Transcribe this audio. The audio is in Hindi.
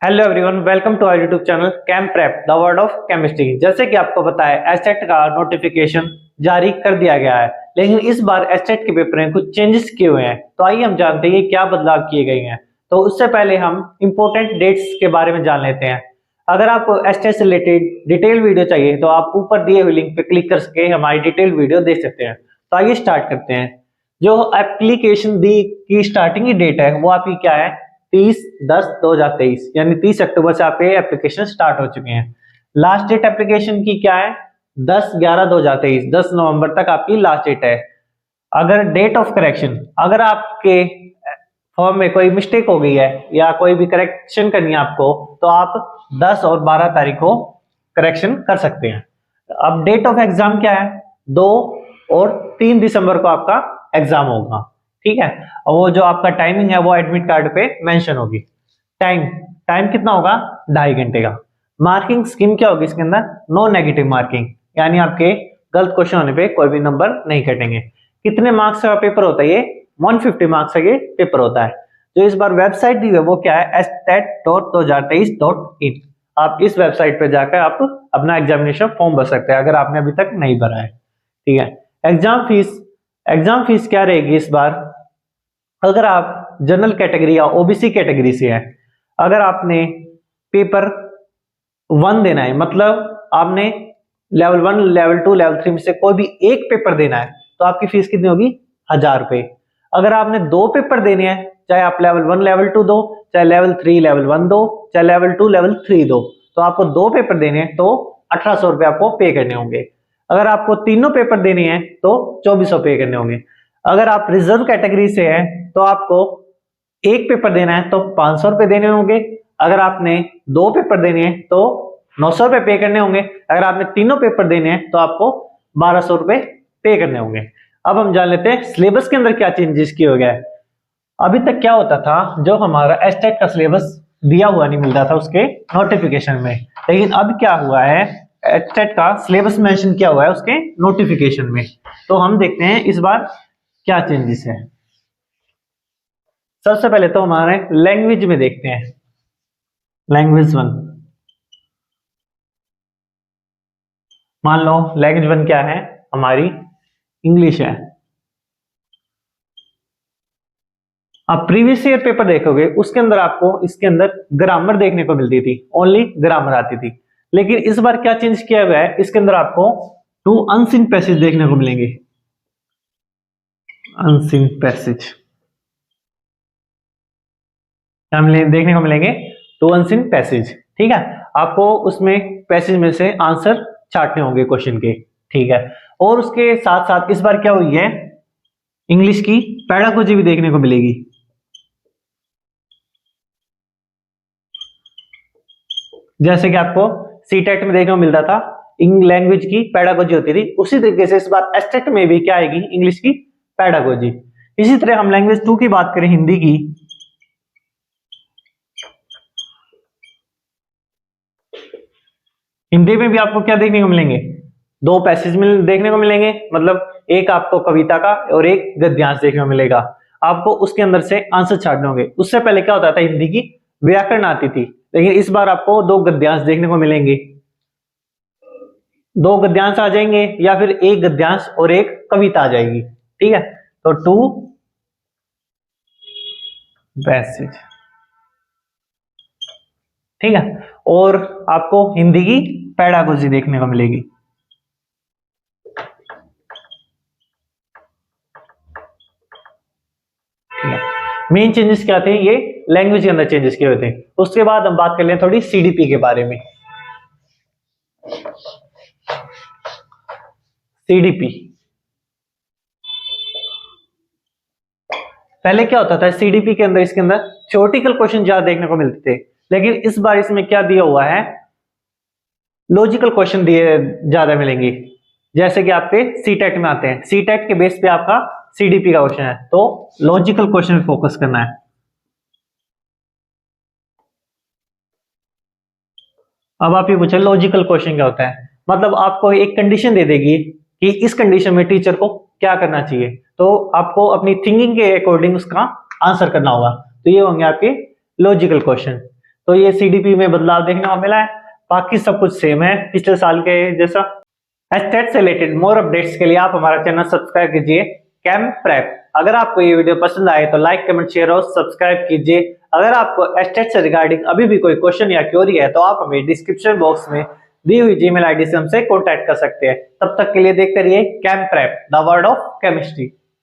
Hello everyone, welcome to our YouTube channel chem prep the world of chemistry. जैसे कि आपको पता है एसटेट का नोटिफिकेशन जारी कर दिया गया है, लेकिन इस बार एसटेट के पेपर में कुछ चेंजेस किए हुए हैं। तो आइए हम जानते हैं कि क्या बदलाव किए गए हैं। तो उससे पहले हम इंपॉर्टेंट डेट्स के बारे में जान लेते हैं। अगर आपको एसटेट से रिलेटेड डिटेल वीडियो चाहिए तो आप ऊपर दिए हुए लिंक पे क्लिक करके हमारी डिटेल वीडियो देख सकते हैं। तो आइए स्टार्ट करते हैं। जो एप्लीकेशन दी की स्टार्टिंग की डेट है वो आपकी क्या है? 30/10/2023 यानी 30 अक्टूबर से आपके एप्लीकेशन स्टार्ट हो चुके हैं। लास्ट डेट एप्लीकेशन की क्या है? 10/11/2023, 10 नवंबर तक आपकी लास्ट डेट है। अगर डेट ऑफ करेक्शन, अगर आपके फॉर्म में कोई मिस्टेक हो गई है या कोई भी करेक्शन करनी है आपको, तो आप 10 और 12 तारीख को करेक्शन कर सकते हैं। अब डेट ऑफ एग्जाम क्या है? 2 और 3 दिसंबर को आपका एग्जाम होगा। ठीक है, और वो जो आपका टाइमिंग है वो एडमिट कार्ड पे मेंशन होगी। टाइम टाइम कितना होगा? 2.5 घंटे का। मार्किंग स्कीम क्या होगी इसके अंदर? नो नेगेटिव मार्किंग, यानी आपके गलत क्वेश्चन होने पे कोई भी नंबर नहीं कटेंगे। कितने मार्क्स का पेपर होता है ये? 150 मार्क्स का ये पेपर होता है। जो इस बार वेबसाइट दी है वो क्या है? stat.2023.in। आप इस वेबसाइट पे जाकर आप अपना एग्जामिनेशन फॉर्म भर सकते हैं अगर आपने अभी तक नहीं भरा है। ठीक है, एग्जाम फीस क्या रहेगी इस बार? अगर आप जनरल कैटेगरी या ओबीसी कैटेगरी से हैं, अगर आपने पेपर 1 देना है, मतलब आपने लेवल 1, लेवल 2, लेवल 3 में से कोई भी एक पेपर देना है, तो आपकी फीस कितनी होगी? 1000 रुपए। अगर आपने 2 पेपर देने हैं, चाहे आप लेवल 1 लेवल 2 दो, चाहे लेवल 3 लेवल 1 दो, चाहे लेवल 2 लेवल 3 दो, तो आपको 2 पेपर देने हैं तो 1800 रुपए आपको पे करने होंगे। अगर आपको तीनों पेपर देने हैं तो 2400 पे करने होंगे। अगर आप रिजर्व कैटेगरी से हैं तो आपको एक पेपर देना है तो 500 रुपए देने होंगे। अगर आपने 2 पेपर देने हैं तो 900 रुपए पे करने होंगे। अगर आपने तीनों पेपर देने हैं तो आपको 1200 रुपए पे करने होंगे। अब हम जान लेते हैं सिलेबस के अंदर क्या चेंजेस किया गया है। अभी तक क्या होता था, जो हमारा एस्टेट का सिलेबस दिया हुआ नहीं मिलता था उसके नोटिफिकेशन में, लेकिन अब क्या हुआ है, एस्टेट का सिलेबस मेंशन किया हुआ है उसके नोटिफिकेशन में। तो हम देखते हैं इस बार क्या चेंजेस है। सबसे पहले तो हमारे लैंग्वेज में देखते हैं। लैंग्वेज 1, मान लो लैंग्वेज 1 क्या है हमारी? इंग्लिश है। आप प्रीवियस ईयर पेपर देखोगे उसके अंदर आपको इसके अंदर ग्रामर देखने को मिलती थी, ओनली ग्रामर आती थी। लेकिन इस बार क्या चेंज किया गया है, इसके अंदर आपको 2 अनसीन पैसेज देखने को मिलेंगे। अनसीन पैसेज देखने को मिलेंगे, 2 अनसीन पैसेज। ठीक है, आपको उसमें पैसेज में से आंसर छाटने होंगे क्वेश्चन के। ठीक है, और उसके साथ साथ इस बार क्या हुई है, इंग्लिश की पेडागोजी भी देखने को मिलेगी। जैसे कि आपको सीटेट में देखने को मिलता था लैंग्वेज की पेडागोजी होती थी, उसी तरीके से इस बार एस्टेट में भी क्या आएगी? इंग्लिश की पेडागोजी। इसी तरह हम लैंग्वेज 2 की बात करें, हिंदी की, हिंदी में भी आपको क्या देखने को मिलेंगे? 2 पैसेज देखने को मिलेंगे, मतलब एक आपको कविता का और एक गद्यांश देखने को मिलेगा। आपको उसके अंदर से आंसर छाटने होंगे। उससे पहले क्या होता था, हिंदी की व्याकरण आती थी, लेकिन इस बार आपको 2 गद्यांश देखने को मिलेंगे। 2 गद्यांश आ जाएंगे या फिर एक गद्यांश और एक कविता आ जाएगी। ठीक है, तो 2 पैसेज। ठीक है, और आपको हिंदी की पेडागोजी देखने को मिलेगी। मेन चेंजेस क्या थे, ये लैंग्वेज के अंदर चेंजेस किए हुए थे। उसके बाद हम बात कर लें थोड़ी सीडीपी के बारे में। सीडीपी पहले क्या होता था, सीडीपी के अंदर इसके अंदर थ्योरेटिकल क्वेश्चन ज्यादा देखने को मिलते थे, लेकिन इस बार इसमें क्या दिया हुआ है, लॉजिकल क्वेश्चन दिए ज्यादा मिलेंगे। जैसे कि आपके सीटेट में आते हैं, सीटेट के बेस पे आपका सीडीपी का क्वेश्चन है, तो लॉजिकल क्वेश्चन पे फोकस करना है। अब आप ये पूछे लॉजिकल क्वेश्चन क्या होता है, मतलब आपको एक कंडीशन दे देगी कि इस कंडीशन में टीचर को क्या करना चाहिए, तो आपको अपनी थिंकिंग के अकॉर्डिंग उसका आंसर करना होगा। तो ये होंगे आपके लॉजिकल क्वेश्चन। तो ये सीडीपी में बदलाव देखने को मिला है, बाकी सब कुछ सेम है पिछले साल के जैसा। एस्टेट से रिलेटेड मोर अपडेट्स के लिए आप हमारा चैनल सब्सक्राइब कीजिए कैम प्रेप। अगर आपको ये वीडियो पसंद आए तो लाइक कमेंट शेयर और सब्सक्राइब कीजिए। अगर आपको एस्टेट से रिगार्डिंग अभी भी कोई क्वेश्चन या क्वेरी है तो आप हमें डिस्क्रिप्शन बॉक्स में दी हुई जीमेल आईडी से हमसे कॉन्टैक्ट कर सकते हैं। तब तक के लिए देखते रहिए chem prep the world of chemistry.